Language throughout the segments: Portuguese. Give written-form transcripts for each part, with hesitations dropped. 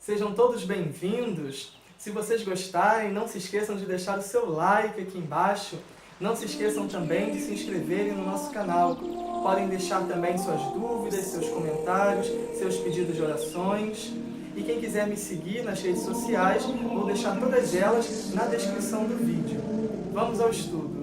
Sejam todos bem-vindos. Se vocês gostarem, não se esqueçam de deixar o seu like aqui embaixo. Não se esqueçam também de se inscreverem no nosso canal. Podem deixar também suas dúvidas, seus comentários, seus pedidos de orações. E quem quiser me seguir nas redes sociais, vou deixar todas elas na descrição do vídeo. Vamos ao estudo.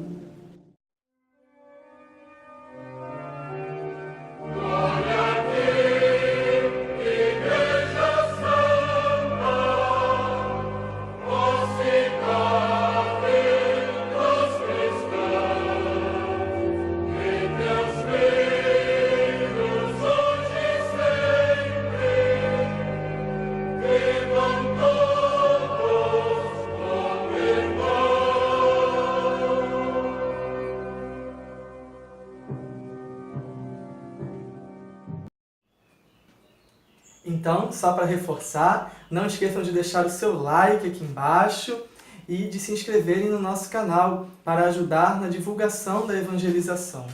Então, só para reforçar, não esqueçam de deixar o seu like aqui embaixo e de se inscreverem no nosso canal para ajudar na divulgação da evangelização.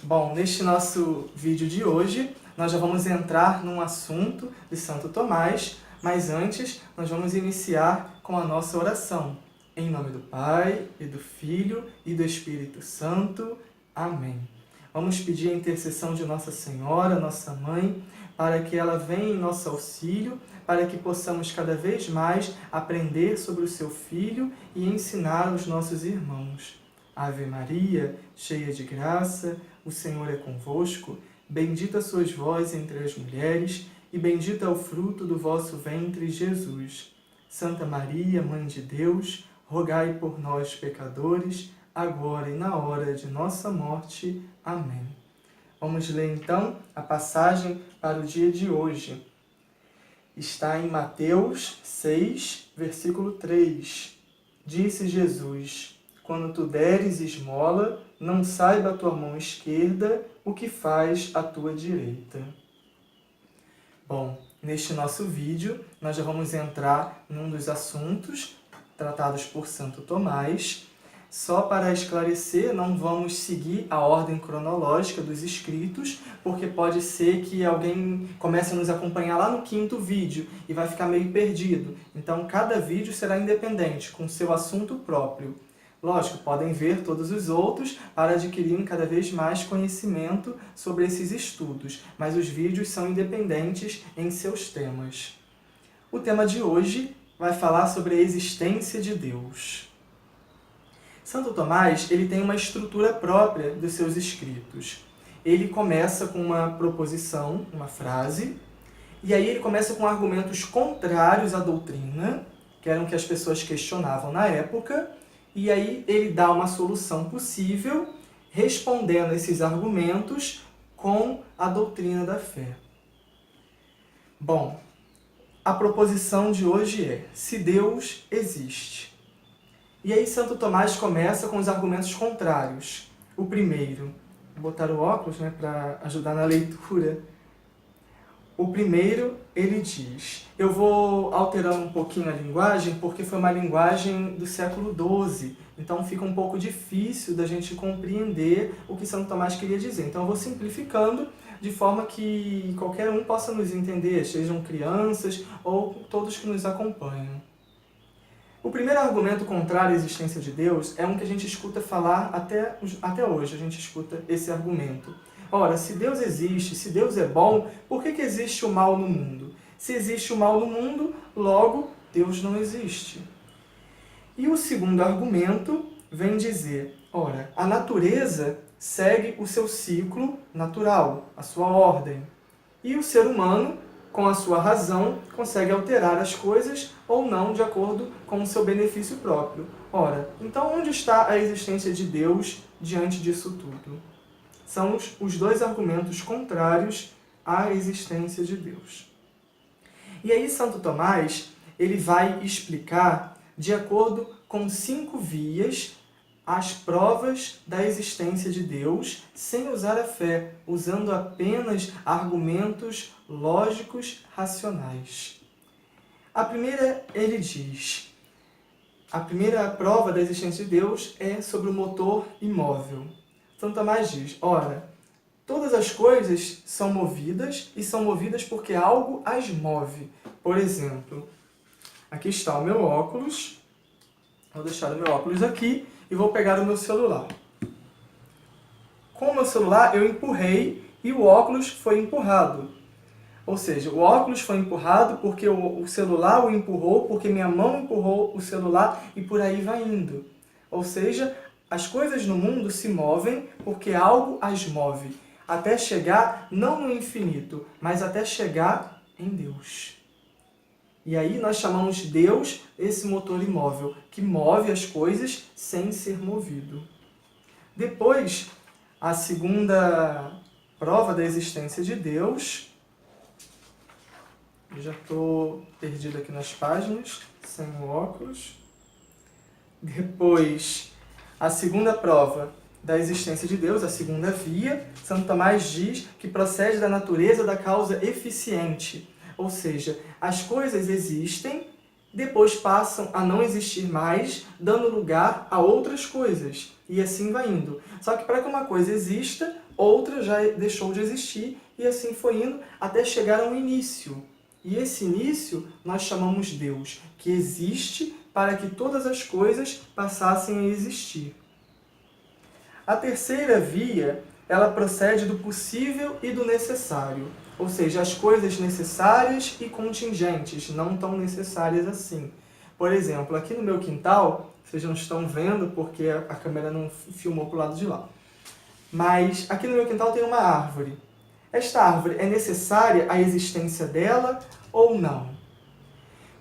Bom, neste nosso vídeo de hoje, nós já vamos entrar num assunto de Santo Tomás, mas antes nós vamos iniciar com a nossa oração. Em nome do Pai, e do Filho, e do Espírito Santo. Amém. Vamos pedir a intercessão de Nossa Senhora, nossa Mãe, para que ela venha em nosso auxílio, para que possamos cada vez mais aprender sobre o seu Filho e ensinar os nossos irmãos. Ave Maria, cheia de graça, o Senhor é convosco, bendita sois vós entre as mulheres, e bendito é o fruto do vosso ventre, Jesus. Santa Maria, Mãe de Deus, rogai por nós, pecadores, agora e na hora de nossa morte. Amém. Vamos ler então a passagem para o dia de hoje. Está em Mateus 6, versículo 3. Disse Jesus: quando tu deres esmola, não saiba a tua mão esquerda o que faz a tua direita. Bom, neste nosso vídeo, nós já vamos entrar num dos assuntos tratados por Santo Tomás. Só para esclarecer, não vamos seguir a ordem cronológica dos escritos, porque pode ser que alguém comece a nos acompanhar lá no 5º vídeo e vai ficar meio perdido. Então, cada vídeo será independente, com seu assunto próprio. Lógico, podem ver todos os outros para adquirirem cada vez mais conhecimento sobre esses estudos, mas os vídeos são independentes em seus temas. O tema de hoje vai falar sobre a existência de Deus. Santo Tomás, ele tem uma estrutura própria dos seus escritos. Ele começa com uma proposição, uma frase, e aí ele começa com argumentos contrários à doutrina, que eram que as pessoas questionavam na época, e aí ele dá uma solução possível, respondendo esses argumentos com a doutrina da fé. Bom, a proposição de hoje é: se Deus existe. E aí Santo Tomás começa com os argumentos contrários. O primeiro, vou botar o óculos, para ajudar na leitura. O primeiro, ele diz, eu vou alterando um pouquinho a linguagem, porque foi uma linguagem do século XII, então fica um pouco difícil da gente compreender o que Santo Tomás queria dizer. Então eu vou simplificando de forma que qualquer um possa nos entender, sejam crianças ou todos que nos acompanham. O primeiro argumento contrário à existência de Deus é um que a gente escuta falar até hoje, a gente escuta esse argumento. Ora, se Deus existe, se Deus é bom, por que existe o mal no mundo? Se existe o mal no mundo, logo Deus não existe. E o segundo argumento vem dizer, ora, a natureza segue o seu ciclo natural, a sua ordem. E o ser humano, com a sua razão, consegue alterar as coisas ou não de acordo com o seu benefício próprio. Ora, então onde está a existência de Deus diante disso tudo? São os dois argumentos contrários à existência de Deus. E aí Santo Tomás, ele vai explicar, de acordo com 5 vias, as provas da existência de Deus sem usar a fé, usando apenas argumentos lógicos, racionais. A primeira, ele diz, a primeira prova da existência de Deus é sobre o motor imóvel. Santo Tomás diz, ora, todas as coisas são movidas e são movidas porque algo as move. Por exemplo, aqui está o meu óculos, vou deixar o meu óculos aqui e vou pegar o meu celular. Com o meu celular eu empurrei e o óculos foi empurrado. Ou seja, o óculos foi empurrado porque o celular o empurrou, porque minha mão empurrou o celular e por aí vai indo. Ou seja, as coisas no mundo se movem porque algo as move, até chegar não no infinito, mas até chegar em Deus. E aí nós chamamos Deus esse motor imóvel, que move as coisas sem ser movido. Depois, a segunda prova da existência de Deus. Eu já estou perdido aqui nas páginas, sem o óculos. Depois, a segunda prova da existência de Deus, a segunda via, Santo Tomás diz que procede da natureza da causa eficiente. Ou seja, as coisas existem, depois passam a não existir mais, dando lugar a outras coisas. E assim vai indo. Só que para que uma coisa exista, outra já deixou de existir, e assim foi indo até chegar a um início. E esse início nós chamamos Deus, que existe para que todas as coisas passassem a existir. A terceira via, ela procede do possível e do necessário, ou seja, as coisas necessárias e contingentes, não tão necessárias assim. Por exemplo, aqui no meu quintal, vocês não estão vendo porque a câmera não filmou para o lado de lá, mas aqui no meu quintal tem uma árvore. Esta árvore é necessária a existência dela ou não?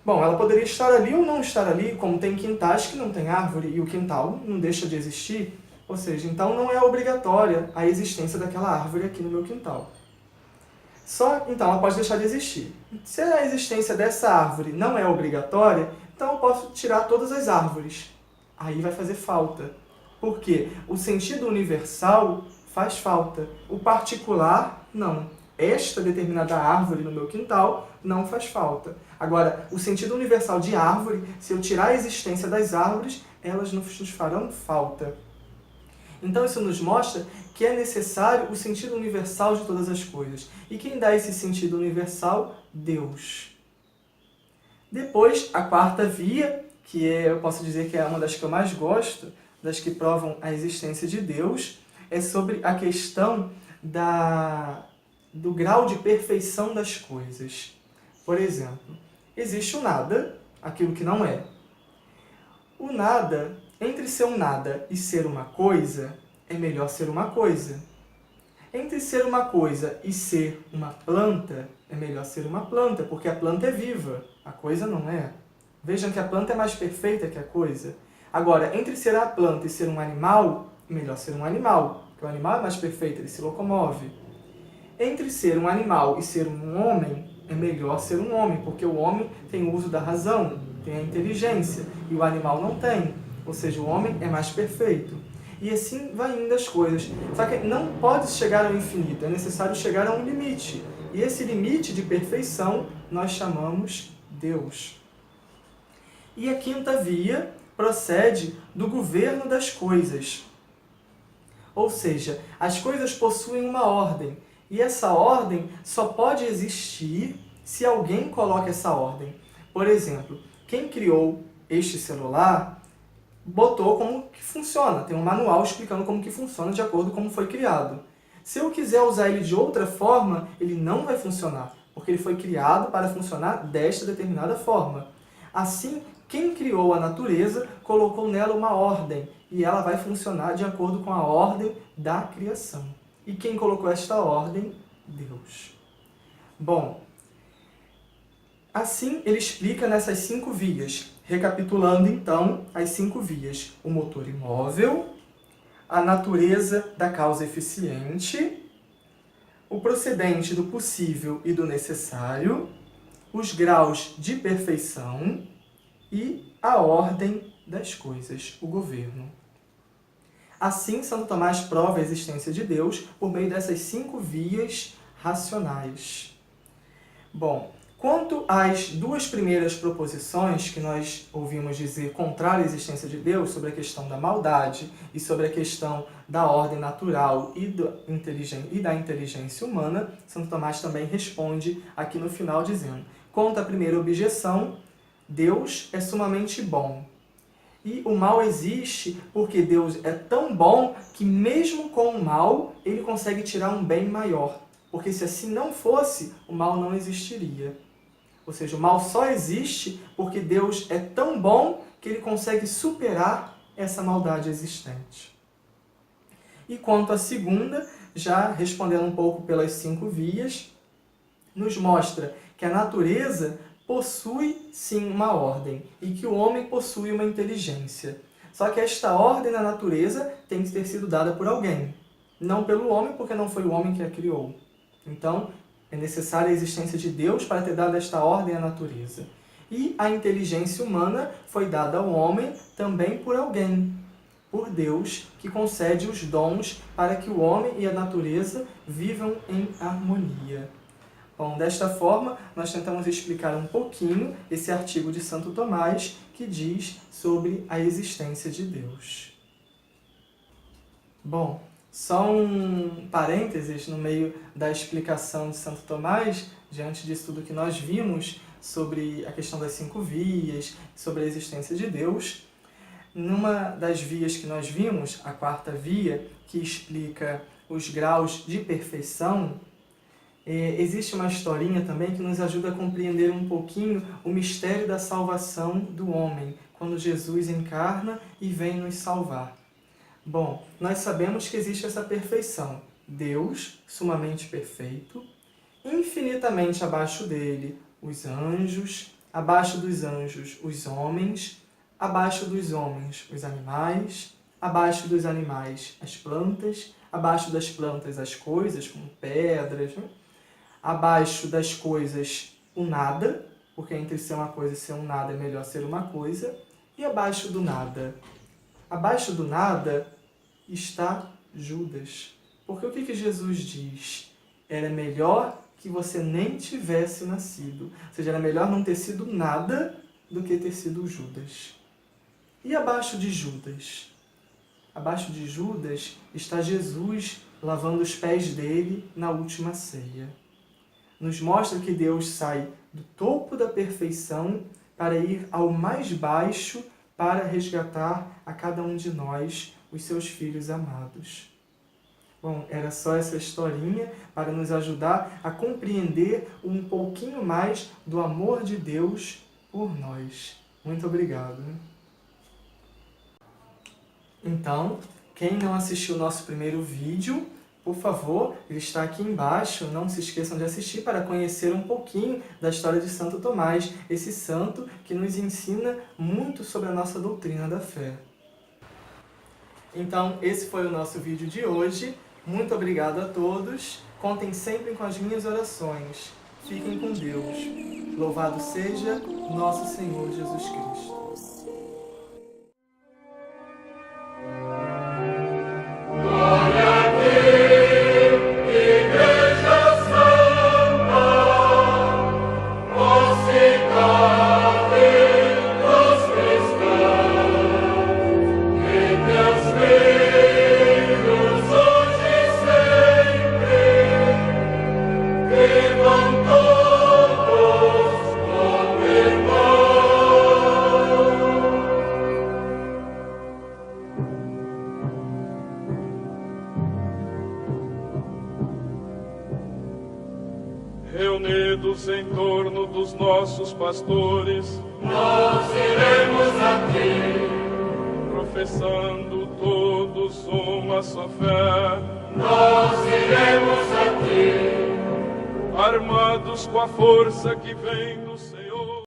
Bom, ela poderia estar ali ou não estar ali, como tem quintais que não tem árvore e o quintal não deixa de existir. Ou seja, então não é obrigatória a existência daquela árvore aqui no meu quintal. Então ela pode deixar de existir. Se a existência dessa árvore não é obrigatória, então eu posso tirar todas as árvores. Aí vai fazer falta. Por quê? O sentido universal faz falta. O particular, não. Esta determinada árvore no meu quintal não faz falta. Agora, o sentido universal de árvore, se eu tirar a existência das árvores, elas nos farão falta. Então isso nos mostra que é necessário o sentido universal de todas as coisas. E quem dá esse sentido universal? Deus. Depois, a quarta via, que eu posso dizer que é uma das que eu mais gosto, das que provam a existência de Deus, é sobre a questão do grau de perfeição das coisas. Por exemplo, existe o nada, aquilo que não é. O nada, entre ser um nada e ser uma coisa, é melhor ser uma coisa. Entre ser uma coisa e ser uma planta, é melhor ser uma planta, porque a planta é viva, a coisa não é. Vejam que a planta é mais perfeita que a coisa. Agora, entre ser a planta e ser um animal, é melhor ser um animal, porque o animal é mais perfeito, ele se locomove. Entre ser um animal e ser um homem, é melhor ser um homem, porque o homem tem o uso da razão, tem a inteligência, e o animal não tem. Ou seja, o homem é mais perfeito. E assim vai indo as coisas. Só que não pode chegar ao infinito, é necessário chegar a um limite. E esse limite de perfeição nós chamamos Deus. E a quinta via procede do governo das coisas. Ou seja, as coisas possuem uma ordem. E essa ordem só pode existir se alguém coloca essa ordem. Por exemplo, quem criou este celular botou como que funciona. Tem um manual explicando como que funciona de acordo com como foi criado. Se eu quiser usar ele de outra forma, ele não vai funcionar, porque ele foi criado para funcionar desta determinada forma. Assim, quem criou a natureza colocou nela uma ordem, e ela vai funcionar de acordo com a ordem da criação. E quem colocou esta ordem? Deus. Bom, assim ele explica nessas 5 vias. Recapitulando então as 5 vias: o motor imóvel, a natureza da causa eficiente, o procedente do possível e do necessário, os graus de perfeição e a ordem das coisas, o governo. Assim, Santo Tomás prova a existência de Deus por meio dessas 5 vias racionais. Bom, quanto às 2 primeiras proposições que nós ouvimos dizer contrária à existência de Deus, sobre a questão da maldade e sobre a questão da ordem natural e da inteligência humana, Santo Tomás também responde aqui no final dizendo: Quanto à primeira objeção, Deus é sumamente bom. E o mal existe porque Deus é tão bom que mesmo com o mal, ele consegue tirar um bem maior. Porque se assim não fosse, o mal não existiria. Ou seja, o mal só existe porque Deus é tão bom que ele consegue superar essa maldade existente. E quanto à segunda, já respondendo um pouco pelas 5 vias, nos mostra que a natureza possui sim uma ordem e que o homem possui uma inteligência. Só que esta ordem na natureza tem que ter sido dada por alguém, não pelo homem, porque não foi o homem que a criou. Então, é necessária a existência de Deus para ter dado esta ordem à natureza. E a inteligência humana foi dada ao homem também por alguém, por Deus, que concede os dons para que o homem e a natureza vivam em harmonia. Bom, desta forma, nós tentamos explicar um pouquinho esse artigo de Santo Tomás que diz sobre a existência de Deus. Bom, só um parênteses no meio da explicação de Santo Tomás, diante disso tudo que nós vimos sobre a questão das 5 vias, sobre a existência de Deus. Numa das vias que nós vimos, a 4ª via, que explica os graus de perfeição, existe uma historinha também que nos ajuda a compreender um pouquinho o mistério da salvação do homem, quando Jesus encarna e vem nos salvar. Bom, nós sabemos que existe essa perfeição. Deus, sumamente perfeito, infinitamente abaixo dele, os anjos, abaixo dos anjos, os homens, abaixo dos homens, os animais, abaixo dos animais, as plantas, abaixo das plantas, as coisas, como pedras, né? Abaixo das coisas, o nada, porque entre ser uma coisa e ser um nada é melhor ser uma coisa, e abaixo do nada. Abaixo do nada está Judas. Porque o que Jesus diz? Era melhor que você nem tivesse nascido. Ou seja, era melhor não ter sido nada do que ter sido Judas. E abaixo de Judas? Abaixo de Judas está Jesus lavando os pés dele na última ceia. Nos mostra que Deus sai do topo da perfeição para ir ao mais baixo para resgatar a cada um de nós, os seus filhos amados. Bom, era só essa historinha para nos ajudar a compreender um pouquinho mais do amor de Deus por nós. Muito obrigado. Então, quem não assistiu o nosso primeiro vídeo, por favor, ele está aqui embaixo, não se esqueçam de assistir para conhecer um pouquinho da história de Santo Tomás, esse santo que nos ensina muito sobre a nossa doutrina da fé. Então, esse foi o nosso vídeo de hoje. Muito obrigado a todos. Contem sempre com as minhas orações. Fiquem com Deus. Louvado seja nosso Senhor Jesus Cristo. Reunidos em torno dos nossos pastores, nós iremos a ti, professando todos uma só fé, nós iremos a ti, armados com a força que vem do Senhor.